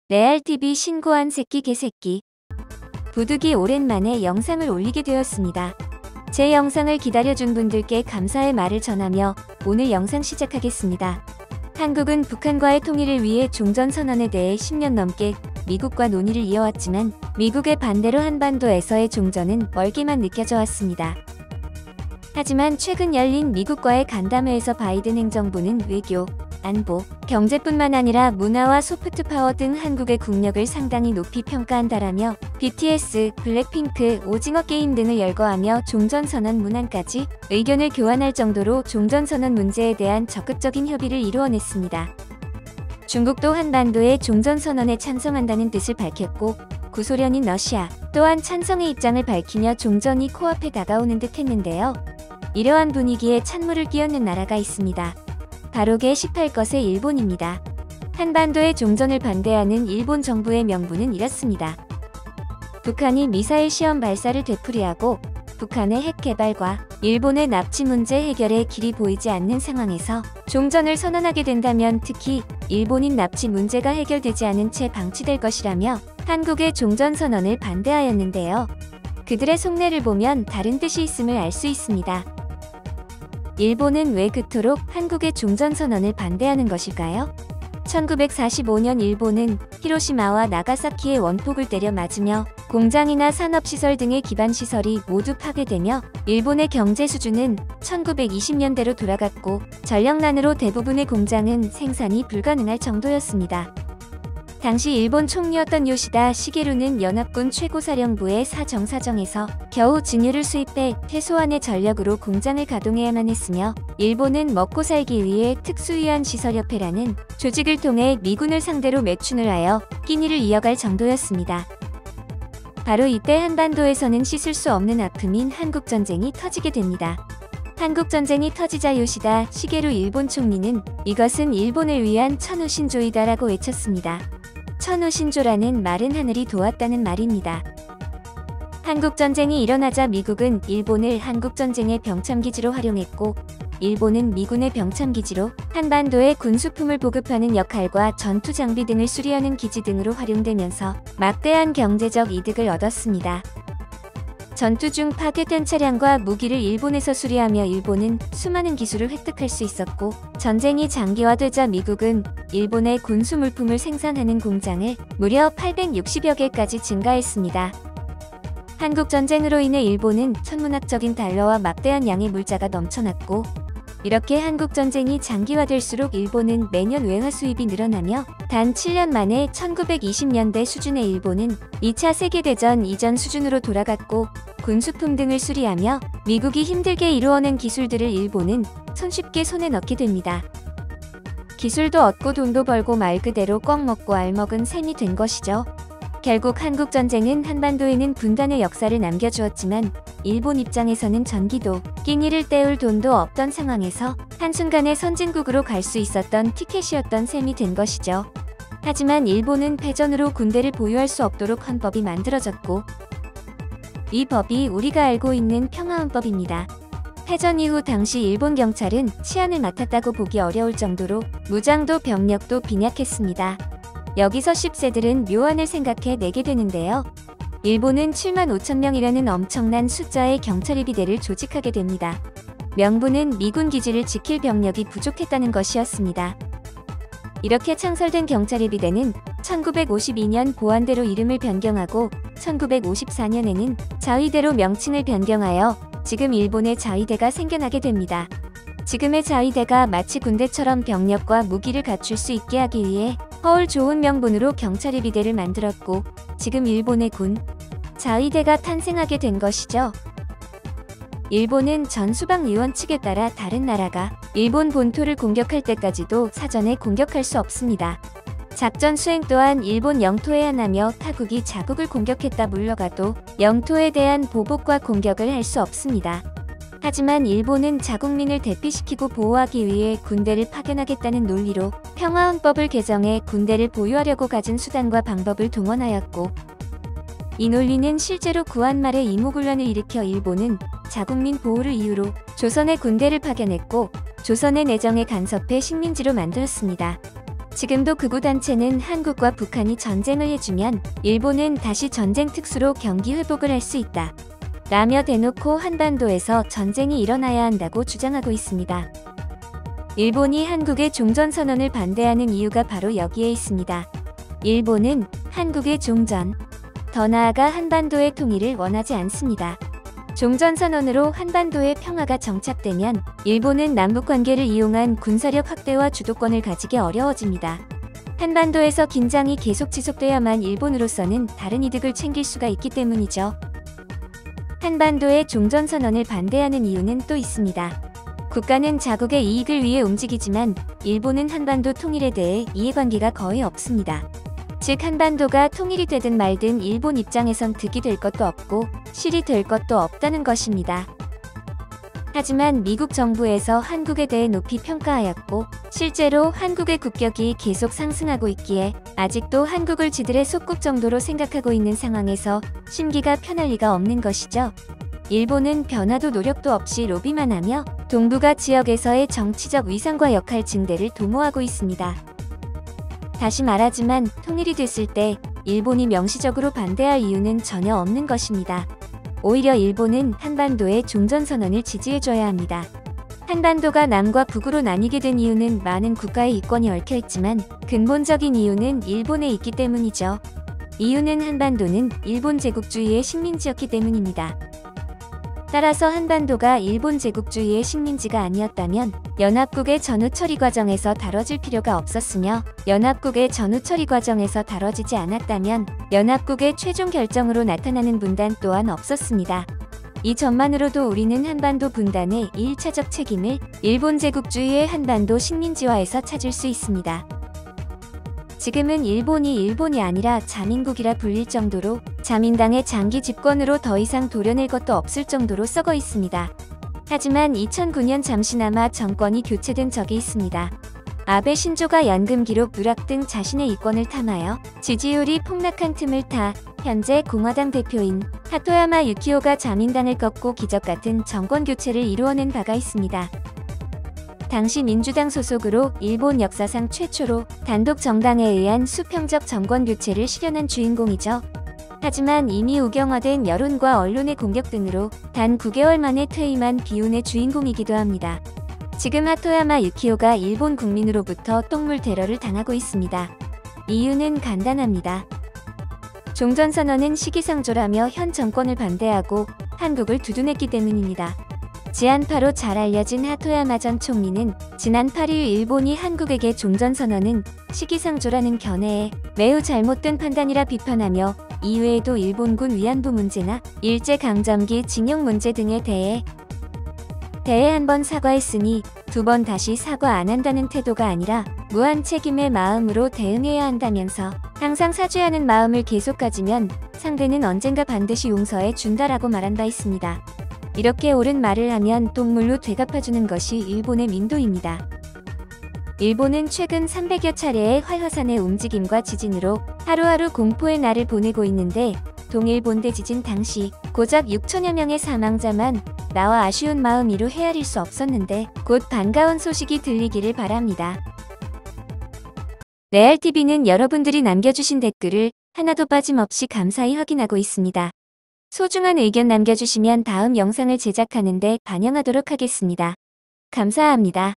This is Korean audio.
레알TV 신고한 새끼 개새끼. 부득이 오랜만에 영상을 올리게 되었습니다. 제 영상을 기다려준 분들께 감사의 말을 전하며 오늘 영상 시작하겠습니다. 한국은 북한과의 통일을 위해 종전선언에 대해 10년 넘게 미국과 논의를 이어왔지만 미국의 반대로 한반도에서의 종전은 멀게만 느껴져 왔습니다. 하지만 최근 열린 미국과의 간담회에서 바이든 행정부는 외교, 안보, 경제뿐만 아니라 문화와 소프트파워 등 한국의 국력을 상당히 높이 평가한다라며 BTS, 블랙핑크, 오징어 게임 등을 열거하며 종전선언 문안까지 의견을 교환할 정도로 종전선언 문제에 대한 적극적인 협의를 이루어냈습니다. 중국도 한반도의 종전선언에 찬성한다는 뜻을 밝혔고 구소련인 러시아 또한 찬성의 입장을 밝히며 종전이 코앞에 다가오는 듯 했는데요. 이러한 분위기에 찬물을 끼얹는 나라가 있습니다. 바로 게18것의 일본입니다. 한반도의 종전을 반대하는 일본 정부의 명분은 이렇습니다. 북한이 미사일 시험 발사를 되풀이하고 북한의 핵 개발과 일본의 납치 문제 해결에 길이 보이지 않는 상황에서 종전을 선언하게 된다면 특히 일본인 납치 문제가 해결되지 않은 채 방치될 것이라며 한국의 종전선언을 반대하였는데요. 그들의 속내를 보면 다른 뜻이 있음을 알 수 있습니다. 일본은 왜 그토록 한국의 종전선언을 반대하는 것일까요? 1945년 일본은 히로시마와 나가사키의 원폭을 때려 맞으며 공장이나 산업시설 등의 기반시설이 모두 파괴되며 일본의 경제 수준은 1920년대로 돌아갔고 전력난으로 대부분의 공장은 생산이 불가능할 정도였습니다. 당시 일본 총리였던 요시다 시게루는 연합군 최고사령부의 사정사정에서 겨우 증유를 수입해 최소한의 전력으로 공장을 가동해야만 했으며 일본은 먹고 살기 위해 특수위안 시설협회라는 조직을 통해 미군을 상대로 매춘을 하여 끼니를 이어갈 정도였습니다. 바로 이때 한반도에서는 씻을 수 없는 아픔인 한국전쟁이 터지게 됩니다. 한국전쟁이 터지자 요시다 시게루 일본 총리는 이것은 일본을 위한 천우신조이다라고 외쳤습니다. 천우신조라는 말은 하늘이 도왔다는 말입니다. 한국전쟁이 일어나자 미국은 일본을 한국전쟁의 병참기지로 활용했고 일본은 미군의 병참기지로 한반도에 군수품을 보급하는 역할과 전투장비 등을 수리하는 기지 등으로 활용되면서 막대한 경제적 이득을 얻었습니다. 전투 중 파괴된 차량과 무기를 일본에서 수리하며 일본은 수많은 기술을 획득할 수 있었고 전쟁이 장기화되자 미국은 일본의 군수 물품을 생산하는 공장을 무려 860여 개까지 증가했습니다. 한국전쟁으로 인해 일본은 천문학적인 달러와 막대한 양의 물자가 넘쳐났고 이렇게 한국전쟁이 장기화될수록 일본은 매년 외화 수입이 늘어나며 단 7년 만에 1920년대 수준의 일본은 2차 세계대전 이전 수준으로 돌아갔고 군수품 등을 수리하며 미국이 힘들게 이루어낸 기술들을 일본은 손쉽게 손에 넣게 됩니다. 기술도 얻고 돈도 벌고 말 그대로 꽉 먹고 알먹은 셈이 된 것이죠. 결국 한국전쟁은 한반도에는 분단의 역사를 남겨주었지만 일본 입장에서는 전기도, 끼니를 때울 돈도 없던 상황에서 한순간에 선진국으로 갈 수 있었던 티켓이었던 셈이 된 것이죠. 하지만 일본은 패전으로 군대를 보유할 수 없도록 헌법이 만들어졌고 이 법이 우리가 알고 있는 평화헌법입니다. 패전 이후 당시 일본 경찰은 치안을 맡았다고 보기 어려울 정도로 무장도 병력도 빈약했습니다. 여기서 10세들은 묘안을 생각해 내게 되는데요. 일본은 7만 5천 명이라는 엄청난 숫자의 경찰예비대를 조직하게 됩니다. 명분은 미군 기지를 지킬 병력이 부족했다는 것이었습니다. 이렇게 창설된 경찰예비대는 1952년 보안대로 이름을 변경하고 1954년에는 자위대로 명칭을 변경하여 지금 일본의 자위대가 생겨나게 됩니다. 지금의 자위대가 마치 군대처럼 병력과 무기를 갖출 수 있게 하기 위해 허울 좋은 명분으로 경찰예비대를 만들었고 지금 일본의 군, 자위대가 탄생하게 된 것이죠. 일본은 전수방위원 측에 따라 다른 나라가 일본 본토를 공격할 때까지도 사전에 공격할 수 없습니다. 작전 수행 또한 일본 영토에 한하며 타국이 자국을 공격했다 물러가도 영토에 대한 보복과 공격을 할 수 없습니다. 하지만 일본은 자국민을 대피시키고 보호하기 위해 군대를 파견하겠다는 논리로 평화헌법을 개정해 군대를 보유하려고 가진 수단과 방법을 동원하였고 이 논리는 실제로 구한 말에 이모군란을 일으켜 일본은 자국민 보호를 이유로 조선의 군대를 파견했고 조선의 내정에 간섭해 식민지로 만들었습니다. 지금도 극우 단체는 한국과 북한이 전쟁을 해주면 일본은 다시 전쟁 특수로 경기 회복을 할 수 있다 라며 대놓고 한반도에서 전쟁이 일어나야 한다고 주장하고 있습니다. 일본이 한국의 종전선언을 반대하는 이유가 바로 여기에 있습니다. 일본은 한국의 종전, 더 나아가 한반도의 통일을 원하지 않습니다. 종전선언으로 한반도의 평화가 정착되면 일본은 남북관계를 이용한 군사력 확대와 주도권을 가지기 어려워집니다. 한반도에서 긴장이 계속 지속돼야만 일본으로서는 다른 이득을 챙길 수가 있기 때문이죠. 한반도의 종전선언을 반대하는 이유는 또 있습니다. 국가는 자국의 이익을 위해 움직이지만 일본은 한반도 통일에 대해 이해관계가 거의 없습니다. 즉 한반도가 통일이 되든 말든 일본 입장에선 득이 될 것도 없고 실이 될 것도 없다는 것입니다. 하지만 미국 정부에서 한국에 대해 높이 평가하였고 실제로 한국의 국격이 계속 상승하고 있기에 아직도 한국을 지들의 속국 정도로 생각하고 있는 상황에서 심기가 편할 리가 없는 것이죠. 일본은 변화도 노력도 없이 로비만 하며 동북아 지역에서의 정치적 위상과 역할 증대를 도모하고 있습니다. 다시 말하지만 통일이 됐을 때 일본이 명시적으로 반대할 이유는 전혀 없는 것입니다. 오히려 일본은 한반도의 종전선언을 지지해줘야 합니다. 한반도가 남과 북으로 나뉘게 된 이유는 많은 국가의 이권이 얽혀있지만 근본적인 이유는 일본에 있기 때문이죠. 이유는 한반도는 일본 제국주의의 식민지였기 때문입니다. 따라서 한반도가 일본 제국주의의 식민지가 아니었다면 연합국의 전후 처리 과정에서 다뤄질 필요가 없었으며 연합국의 전후 처리 과정에서 다뤄지지 않았다면 연합국의 최종 결정으로 나타나는 분단 또한 없었습니다. 이 점만으로도 우리는 한반도 분단의 1차적 책임을 일본 제국주의의 한반도 식민지화에서 찾을 수 있습니다. 지금은 일본이 아니라 자민국이라 불릴 정도로 자민당의 장기 집권으로 더 이상 도려낼 것도 없을 정도로 썩어 있습니다. 하지만 2009년 잠시나마 정권이 교체된 적이 있습니다. 아베 신조가 연금 기록 누락 등 자신의 이권을 탐하여 지지율이 폭락한 틈을 타 현재 공화당 대표인 하토야마 유키오가 자민당을 꺾고 기적 같은 정권 교체를 이루어낸 바가 있습니다. 당시 민주당 소속으로 일본 역사상 최초로 단독 정당에 의한 수평적 정권 교체를 실현한 주인공이죠. 하지만 이미 우경화된 여론과 언론의 공격 등으로 단 9개월 만에 퇴임한 비운의 주인공이기도 합니다. 지금 하토야마 유키오가 일본 국민으로부터 똥물 테러를 당하고 있습니다. 이유는 간단합니다. 종전선언은 시기상조라며 현 정권을 반대하고 한국을 두둔했기 때문입니다. 지한파로 잘 알려진 하토야마 전 총리는 지난 8일 일본이 한국에게 종전선언은 시기상조라는 견해에 매우 잘못된 판단이라 비판하며 이외에도 일본군 위안부 문제나 일제강점기 징용 문제 등에 대해 한 번 사과했으니 두 번 다시 사과 안 한다는 태도가 아니라 무한 책임의 마음으로 대응해야 한다면서 항상 사죄하는 마음을 계속 가지면 상대는 언젠가 반드시 용서해 준다라고 말한 바 있습니다. 이렇게 옳은 말을 하면 똥물로 되갚아주는 것이 일본의 민도입니다. 일본은 최근 300여 차례의 활화산의 움직임과 지진으로 하루하루 공포의 날을 보내고 있는데 동일 본대 지진 당시 고작 6천여 명의 사망자만 나와 아쉬운 마음 이루 헤아릴 수 없었는데 곧 반가운 소식이 들리기를 바랍니다. 레알TV는 여러분들이 남겨주신 댓글을 하나도 빠짐없이 감사히 확인하고 있습니다. 소중한 의견 남겨주시면 다음 영상을 제작하는 데 반영하도록 하겠습니다. 감사합니다.